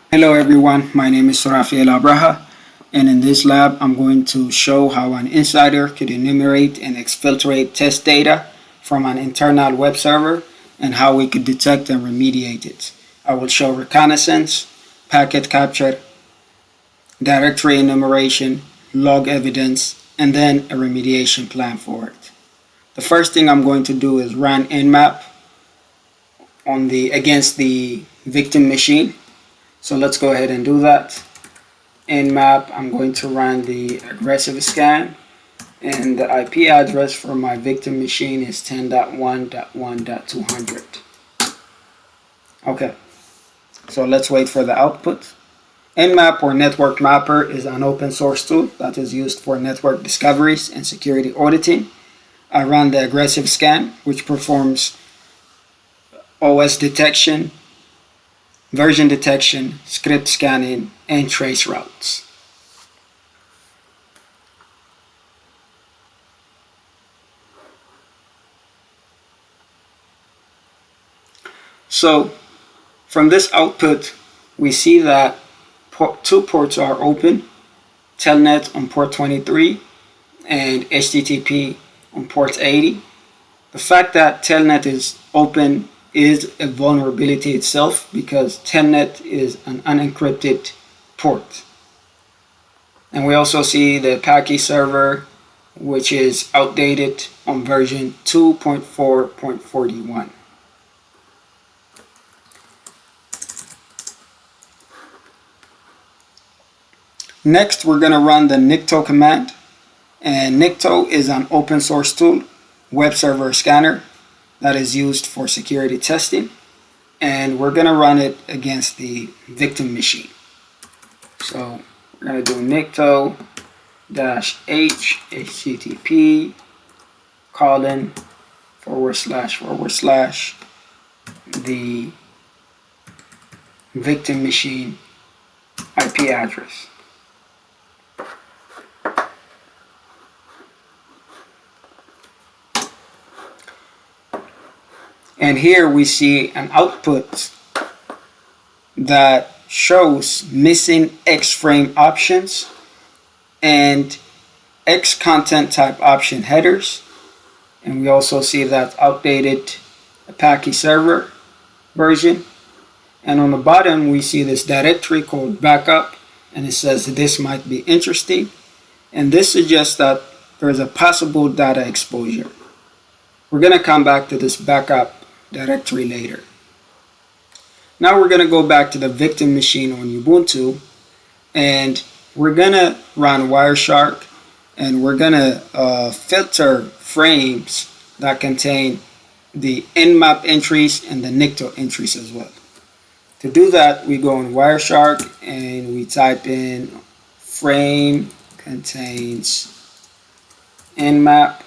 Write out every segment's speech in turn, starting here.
Hello everyone, my name is Rafael Abraha, and in this lab I'm going to show how an insider could enumerate and exfiltrate test data from an internal web server and how we could detect and remediate it. I will show reconnaissance, packet capture, directory enumeration, log evidence, and then a remediation plan for it. The first thing I'm going to do is run nmap against the victim machine. So let's go ahead and do that. Nmap, I'm going to run the aggressive scan, and the IP address for my victim machine is 10.1.1.200. Okay, so let's wait for the output. Nmap or Network Mapper is an open source tool that is used for network discoveries and security auditing. I run the aggressive scan, which performs OS detection, version detection, script scanning, and trace routes. So from this output, we see that two ports are open, Telnet on port 23 and HTTP on port 80. The fact that Telnet is open is a vulnerability itself because Telnet is an unencrypted port. And we also see the packet server, which is outdated on version 2.4.41. Next, we're going to run the nicto command. And nicto is an open source tool, web server scanner, that is used for security testing, and we're going to run it against the victim machine. So we're going to do nicto -h http / the victim machine IP address. And here we see an output that shows missing X frame options and X content type option headers. And we also see that outdated Apache server version. And on the bottom, we see this directory called backup, and it says this might be interesting. And this suggests that there's a possible data exposure. We're going to come back to this backup directory later. Now we're going to go back to the victim machine on Ubuntu, and we're going to run Wireshark, and we're going to filter frames that contain the nmap entries and the nicto entries as well. To do that, we go on Wireshark and we type in frame contains nmap,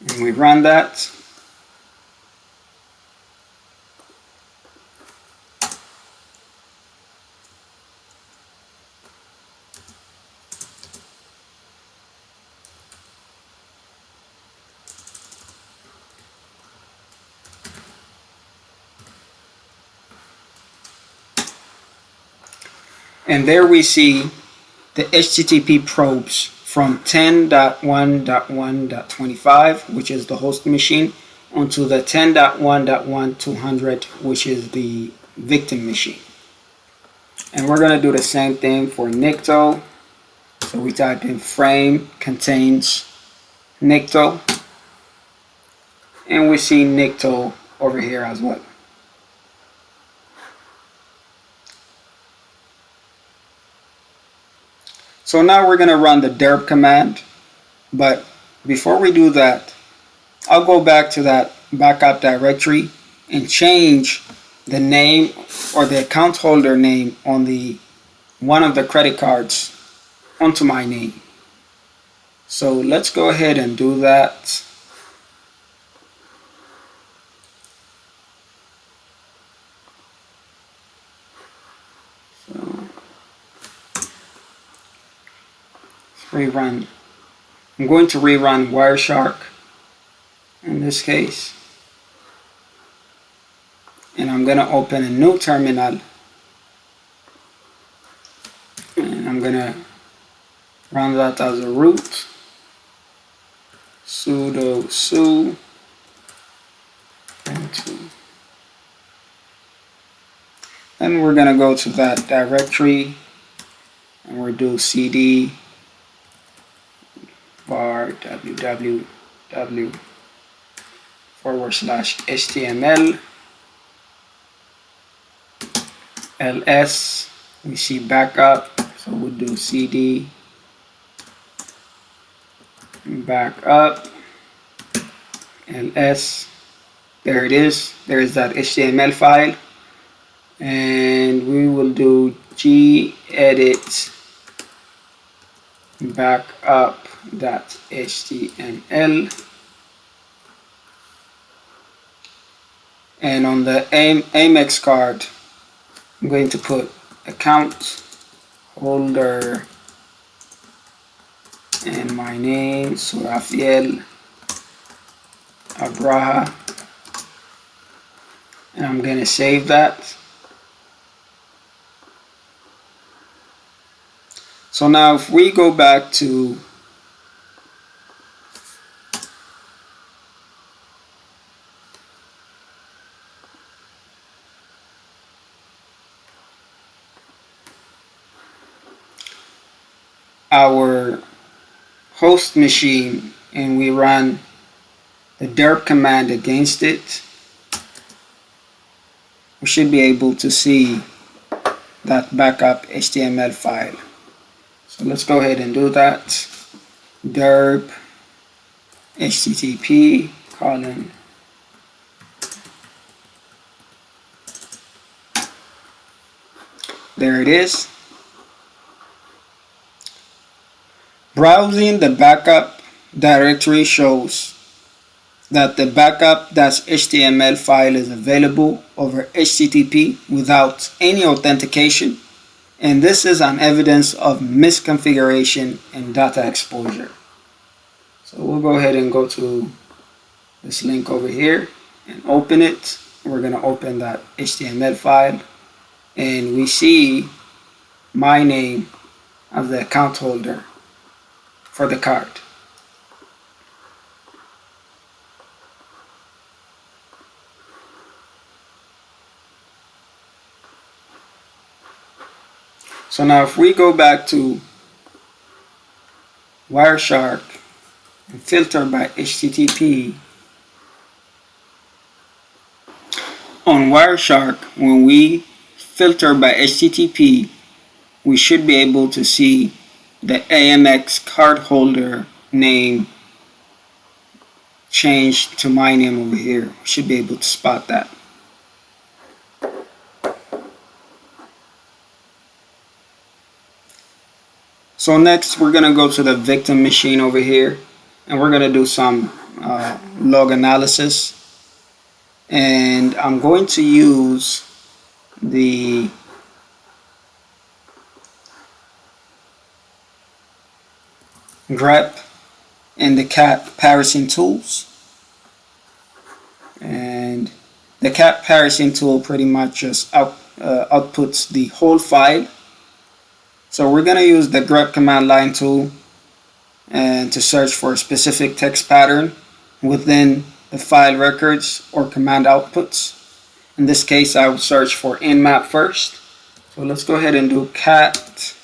and we run that. And there we see the HTTP probes from 10.1.1.25, which is the host machine, onto the 10.1.1.200, which is the victim machine. And we're going to do the same thing for nicto. So we type in frame contains nicto, and we see nicto over here as well. So now we're going to run the derp command, but before we do that, I'll go back to that backup directory and change the name or the account holder name on one of the credit cards onto my name. So let's go ahead and do that. Rerun. I'm going to rerun Wireshark in this case. And and I'm going to open a new terminal, and I'm going to run that as a root sudo su into. Then we're going to go to that directory and we'll do cd var www/html ls. We see backup, so we'll do cd backup ls. There it is. There is that HTML file, and we will do gedit backup.html, and on the Amex card I'm going to put account holder and my name, Surafiel Abraha, and I'm going to save that. So now if we go back to our host machine and we run the derp command against it, we should be able to see that backup HTML file. So let's go ahead and do that. Derp http colon there it is. Browsing the backup directory shows that the backup.html file is available over HTTP without any authentication, and this is an evidence of misconfiguration and data exposure. So we'll go ahead and go to this link over here and open it. We're going to open that HTML file, and we see my name as the account holder for the card. So now if we go back to Wireshark and filter by HTTP, on Wireshark, when we filter by HTTP, we should be able to see the AMX card holder name changed to my name over here. We should be able to spot that. So next we're going to go to the victim machine over here, and we're going to do some log analysis, and I'm going to use the grep and the cat parsing tools, and the cat parsing tool pretty much just outputs the whole file. So we're going to use the grep command line tool and to search for a specific text pattern within the file records or command outputs. In this case, I will search for nmap first. So let's go ahead and do cat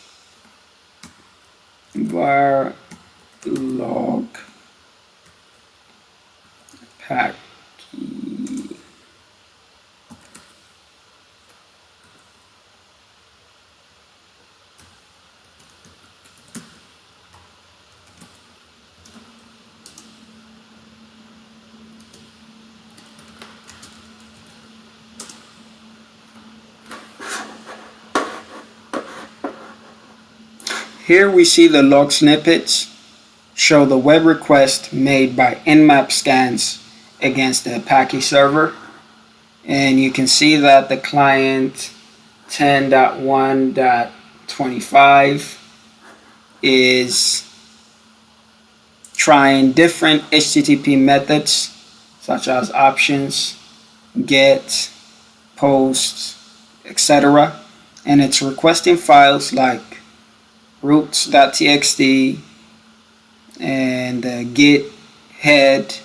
var log pack. Here we see the log snippets show the web request made by nmap scans against the Apache server, and you can see that the client 10.1.25 is trying different HTTP methods such as options, get, posts, etc. And it's requesting files like roots.txt and git head,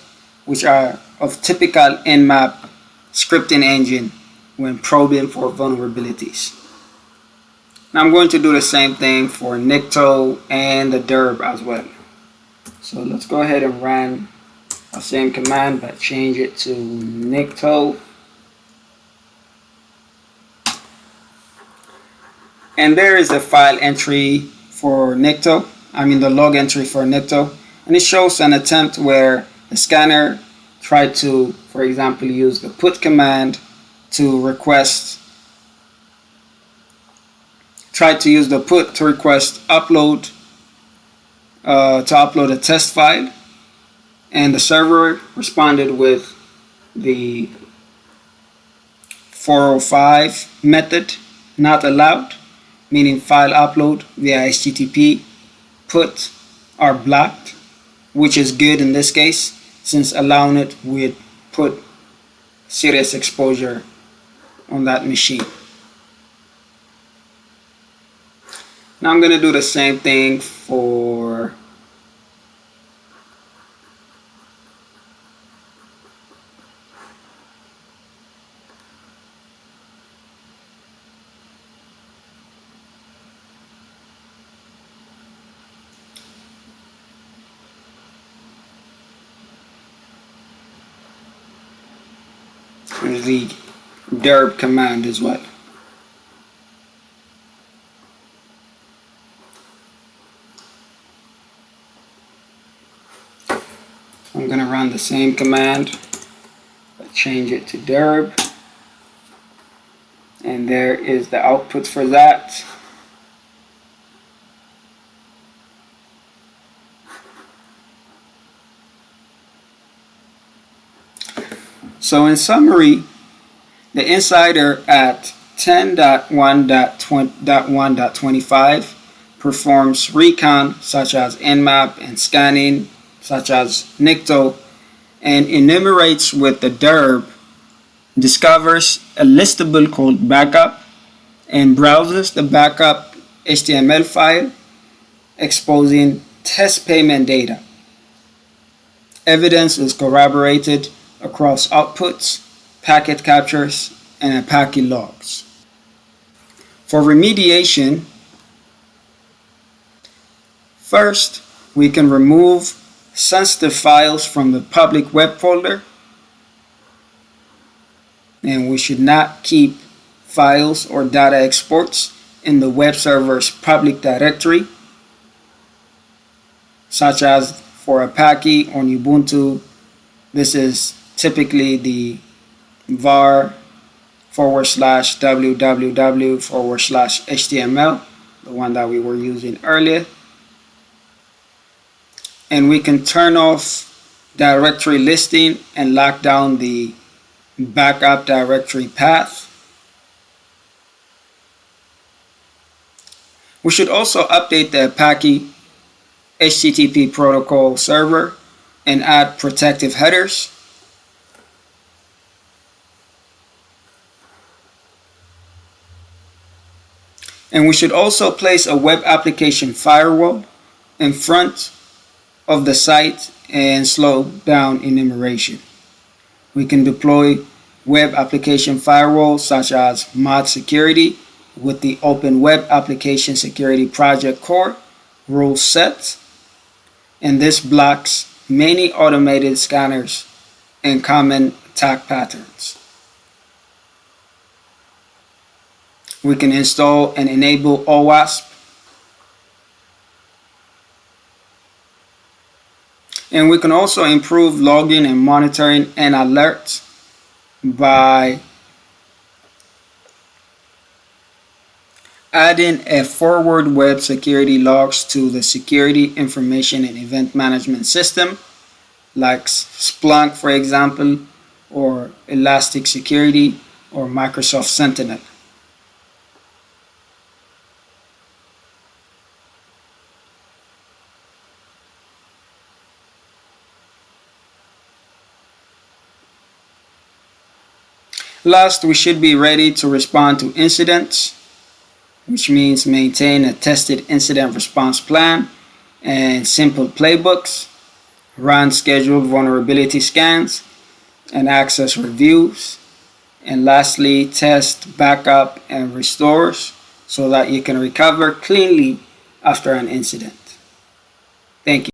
which are of typical Nmap scripting engine when probing for vulnerabilities. Now I'm going to do the same thing for nicto and the derb as well. So let's go ahead and run the same command but change it to nicto. And there is the file entry for nicto, the log entry for nicto, and it shows an attempt where the scanner tried to, for example, use the put command to request, upload, to upload a test file, and the server responded with the 405 method, not allowed, meaning file upload via HTTP put are blocked, which is good in this case since allowing it would put serious exposure on that machine. Now I'm going to do the same thing for the derb command as well. I'm going to run the same command, but change it to derb, and there is the output for that. So in summary, the insider at 10.1.1.25 performs recon such as Nmap and scanning such as nicto, and enumerates with the derb, discovers a listable called backup, and browses the backup HTML file exposing test payment data. Evidence is corroborated across outputs, packet captures, and Apache logs. For remediation, first, we can remove sensitive files from the public web folder, and we should not keep files or data exports in the web server's public directory, such as for Apache on Ubuntu. This is typically the var/www/html, the one that we were using earlier. And we can turn off directory listing and lock down the backup directory path. We should also update the Apache HTTP protocol server and add protective headers. And we should also place a web application firewall in front of the site and slow down enumeration. We can deploy web application firewalls such as mod security with the Open Web Application Security Project Core rule set, and this blocks many automated scanners and common attack patterns. We can install and enable OWASP, and we can also improve logging and monitoring and alerts by adding a forward web security logs to the security information and event management system, like Splunk, for example, or Elastic Security, or Microsoft Sentinel. Last, we should be ready to respond to incidents, which means maintain a tested incident response plan and simple playbooks, run scheduled vulnerability scans, and access reviews. And lastly, test, backup, and restores so that you can recover cleanly after an incident. Thank you.